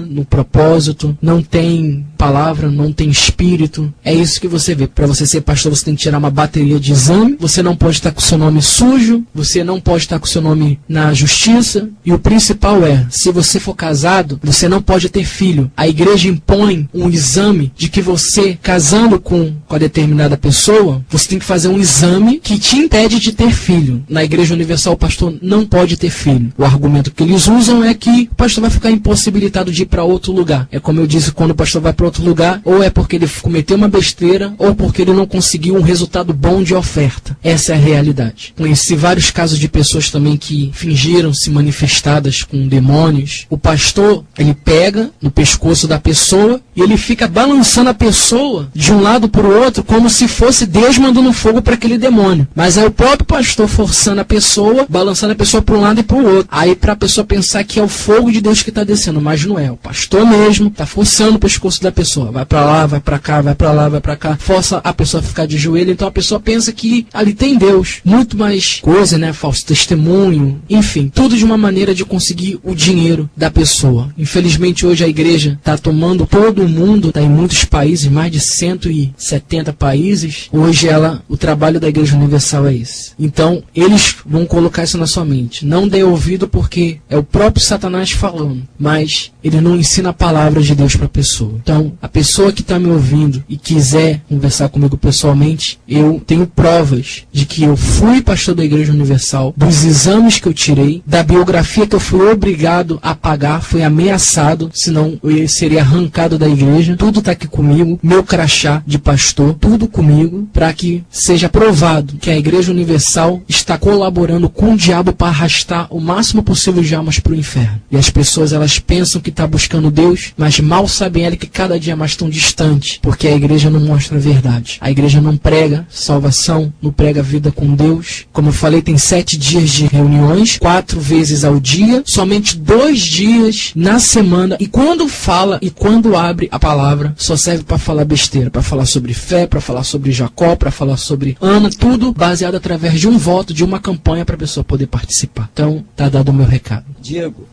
no propósito, não tem palavra, não tem espírito. É isso que você vê. Para você ser pastor, você tem que tirar uma bateria de exame. Você não pode estar com o seu nome sujo. Você não pode estar com o seu nome na justiça. E o principal é, se você for casado, você não pode ter filho. A igreja impõe um exame de que você, casando com a determinada pessoa, você tem que fazer um exame que te impede de ter filho. Na Igreja Universal, o pastor não pode ter filho. O argumento que eles usam é que o pastor vai ficar impossibilitado de ir para outro lugar. É como eu disse, quando o pastor vai para outro lugar, ou é porque ele cometeu uma besteira, ou porque ele não conseguiu um resultado bom de oferta. Essa é a realidade. Conheci vários casos de pessoas também que fingiram se manifestadas com demônios. O pastor, ele pega no pescoço da pessoa e ele fica balançando a pessoa de um lado para o outro, como se fosse Deus mandando fogo para aquele demônio. Mas é o próprio pastor forçando a pessoa, balançando a pessoa para um lado e para o outro. Aí para a pessoa pensar que é o fogo de Deus que está descendo, mas não é. O pastor mesmo está forçando o pescoço da pessoa. Vai para lá, vai para cá, vai para lá, vai para cá. Força a pessoa a ficar de joelho. Então a pessoa pensa que ali tem Deus. Muito mais coisa, né? Falso testemunho. Enfim, tudo de uma maneira de conseguir o dinheiro da pessoa. Infelizmente hoje a igreja está tomando todo o mundo, está em muitos países, mais de 170 países. Hoje o trabalho da Igreja Universal é esse. Então eles vão colocar isso na sua mente. Não dê ouvido porque é o próprio Satanás falando. Mas ele não ensina a palavra de Deus para a pessoa. Então, a pessoa que está me ouvindo e quiser conversar comigo pessoalmente, eu tenho provas de que eu fui pastor da Igreja Universal, dos exames que eu tirei, da biografia que eu fui obrigado a pagar, fui ameaçado, senão eu seria arrancado da igreja. Tudo está aqui comigo, meu crachá de pastor, tudo comigo, para que seja provado que a Igreja Universal está colaborando com o diabo para arrastar o máximo possível de almas para o inferno. E as pessoas, elas pensam que está buscando Deus, mas mal sabem elas que cada dia mais estão distantes, porque a igreja não mostra a verdade. A igreja não prega salvação, não prega vida com Deus. Como eu falei, tem 7 dias de reuniões, 4 vezes ao dia, somente 2 dias na semana, e quando fala e quando abre a palavra, só serve para falar besteira, para falar sobre fé, para falar sobre Jacó, para falar sobre Ana, tudo baseado através de um voto, de uma campanha para a pessoa poder participar. Então, tá dado o meu recado. Diego,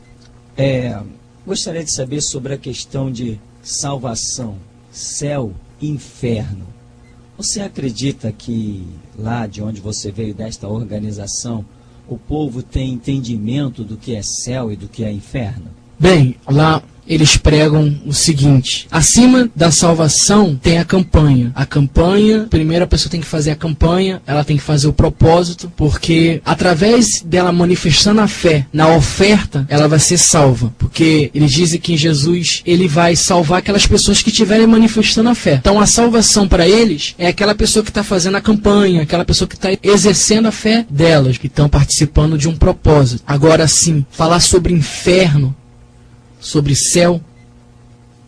gostaria de saber sobre a questão de salvação, céu e inferno. Você acredita que lá de onde você veio, desta organização, o povo tem entendimento do que é céu e do que é inferno? Bem, lá eles pregam o seguinte: acima da salvação tem a campanha. A campanha, primeiro a pessoa tem que fazer a campanha, ela tem que fazer o propósito, porque através dela manifestando a fé na oferta, ela vai ser salva. Porque eles dizem que em Jesus ele vai salvar aquelas pessoas que estiverem manifestando a fé. Então a salvação para eles é aquela pessoa que está fazendo a campanha, aquela pessoa que está exercendo a fé delas, que estão participando de um propósito. Agora sim, falar sobre inferno, sobre céu,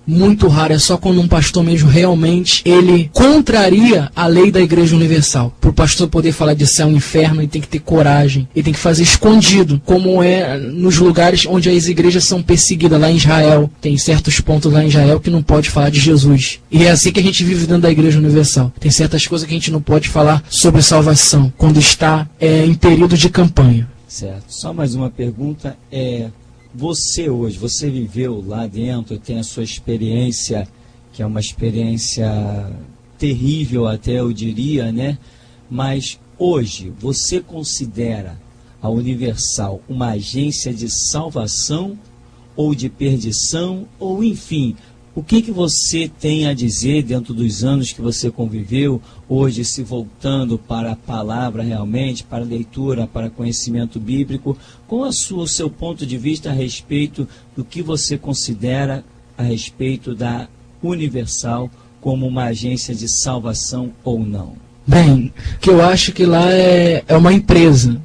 muito raro. É só quando um pastor mesmo realmente ele contraria a lei da Igreja Universal. Para o pastor poder falar de céu e inferno, ele tem que ter coragem, ele tem que fazer escondido, como é nos lugares onde as igrejas são perseguidas. Lá em Israel, tem certos pontos lá em Israel que não pode falar de Jesus, e é assim que a gente vive dentro da Igreja Universal. Tem certas coisas que a gente não pode falar sobre salvação quando está em período de campanha. Certo. Só mais uma pergunta. Você hoje, você viveu lá dentro, tem a sua experiência, que é uma experiência terrível até, eu diria, né? Mas hoje, você considera a Universal uma agência de salvação ou de perdição? Ou, enfim, o que você tem a dizer dentro dos anos que você conviveu, hoje se voltando para a palavra realmente, para a leitura, para conhecimento bíblico? Qual o seu ponto de vista a respeito do que você considera a respeito da Universal como uma agência de salvação ou não? Bem, que eu acho que lá é uma empresa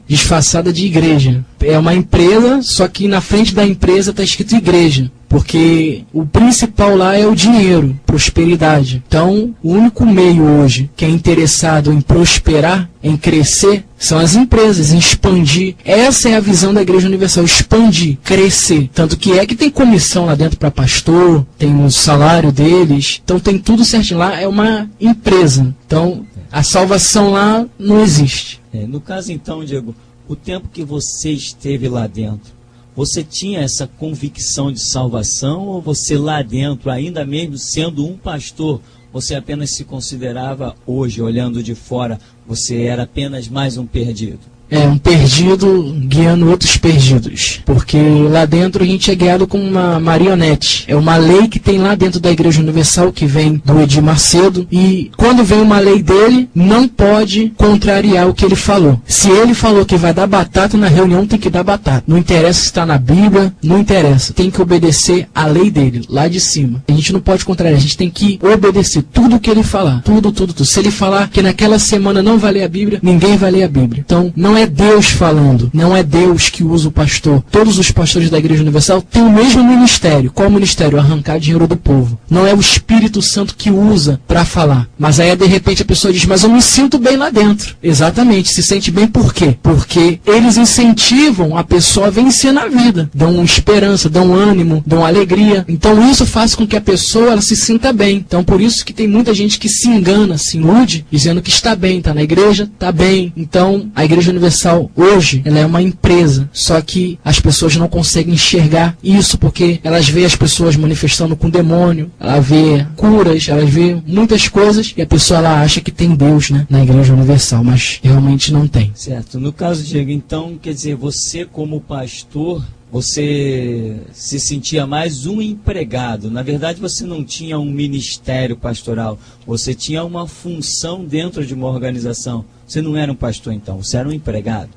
disfarçada de igreja. É uma empresa, só que na frente da empresa está escrito igreja. Porque o principal lá é o dinheiro, prosperidade. Então, o único meio hoje que é interessado em prosperar, em crescer, são as empresas, em expandir. Essa é a visão da Igreja Universal, expandir, crescer. Tanto que tem comissão lá dentro para pastor, tem o salário deles, então tem tudo certinho. Lá é uma empresa. Então, a salvação lá não existe. No caso então, Diego, o tempo que você esteve lá dentro, você tinha essa convicção de salvação, ou você lá dentro, ainda mesmo sendo um pastor, você apenas se considerava hoje, olhando de fora, você era apenas mais um perdido? Um perdido guiando outros perdidos. Porque lá dentro a gente é guiado como uma marionete. É uma lei que tem lá dentro da Igreja Universal, que vem do Edir Macedo. E quando vem uma lei dele, não pode contrariar o que ele falou. Se ele falou que vai dar batata na reunião, tem que dar batata. Não interessa se está na Bíblia, não interessa. Tem que obedecer a lei dele, lá de cima. A gente não pode contrariar, a gente tem que obedecer tudo o que ele falar. Tudo. Se ele falar que naquela semana não vai ler a Bíblia, ninguém vai ler a Bíblia. Então, não é Deus falando, não é Deus que usa o pastor. Todos os pastores da Igreja Universal têm o mesmo ministério. Qual ministério? Arrancar dinheiro do povo. Não é o Espírito Santo que usa para falar. Mas aí de repente a pessoa diz, mas eu me sinto bem lá dentro. Exatamente, se sente bem por quê? Porque eles incentivam a pessoa a vencer na vida. Dão esperança, dão ânimo, dão alegria. Então isso faz com que a pessoa ela se sinta bem. Então por isso que tem muita gente que se engana, se ilude, dizendo que está bem, está na igreja, está bem. Então a Igreja Universal hoje, ela é uma empresa, só que as pessoas não conseguem enxergar isso, porque elas veem as pessoas manifestando com demônio, ela vê curas, elas vê muitas coisas, e a pessoa ela acha que tem Deus, né, na Igreja Universal, mas realmente não tem. Certo. No caso, Diego, então, quer dizer, você como pastor, você se sentia mais um empregado. Na verdade, você não tinha um ministério pastoral, você tinha uma função dentro de uma organização. Você não era um pastor, então, você era um empregado.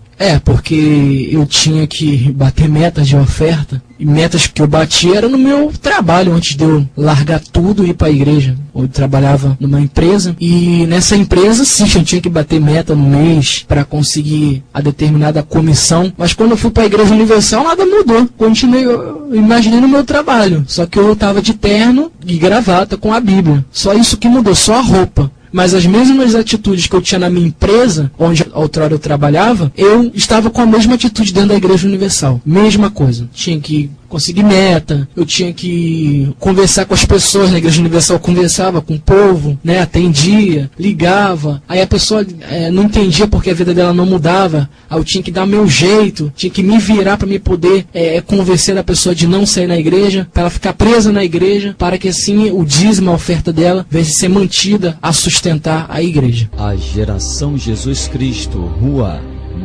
Porque eu tinha que bater metas de oferta, e metas que eu batia era no meu trabalho, antes de eu largar tudo e ir para a igreja. Eu trabalhava numa empresa, e nessa empresa, sim, eu tinha que bater meta no mês para conseguir a determinada comissão, mas quando eu fui para a Igreja Universal, nada mudou. Continuei, eu imaginei no meu trabalho, só que eu estava de terno e gravata com a Bíblia. Só isso que mudou, só a roupa. Mas as mesmas atitudes que eu tinha na minha empresa, onde outrora eu trabalhava, eu estava com a mesma atitude dentro da Igreja Universal. Mesma coisa. Tinha que conseguir meta, eu tinha que conversar com as pessoas na Igreja Universal, eu conversava com o povo, né, atendia, ligava, aí a pessoa não entendia porque a vida dela não mudava, aí eu tinha que dar meu jeito, tinha que me virar para me poder convencer a pessoa de não sair na igreja, para ela ficar presa na igreja, para que assim o dízimo, a oferta dela, viesse ser mantida a sustentar a igreja. A Geração Jesus Cristo, Rua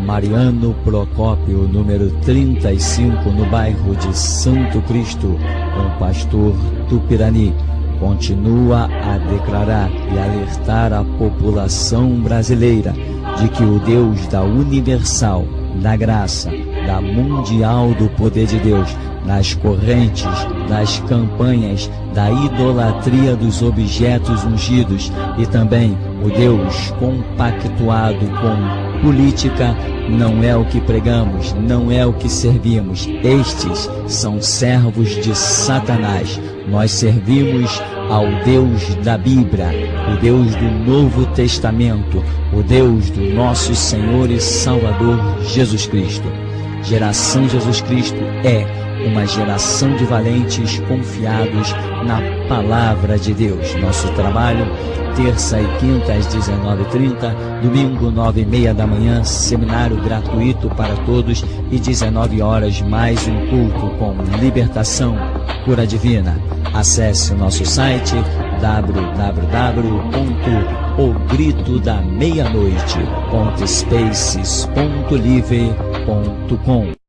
Mariano Procópio, número 35, no bairro de Santo Cristo, com o pastor Tupirani, continua a declarar e alertar a população brasileira de que o Deus da universal, da graça, da mundial do poder de Deus, nas correntes, das campanhas, da idolatria dos objetos ungidos e também o Deus compactuado com política, não é o que pregamos, não é o que servimos. Estes são servos de Satanás. Nós servimos ao Deus da Bíblia, o Deus do Novo Testamento, o Deus do nosso Senhor e Salvador Jesus Cristo. Geração Jesus Cristo é uma geração de valentes confiados na Palavra de Deus. Nosso trabalho, terça e quinta às 19h30, domingo 9h30 da manhã, seminário gratuito para todos, e 19 horas mais um culto com libertação, cura divina. Acesse o nosso site www.ogritodameianoite.spaces.live.com.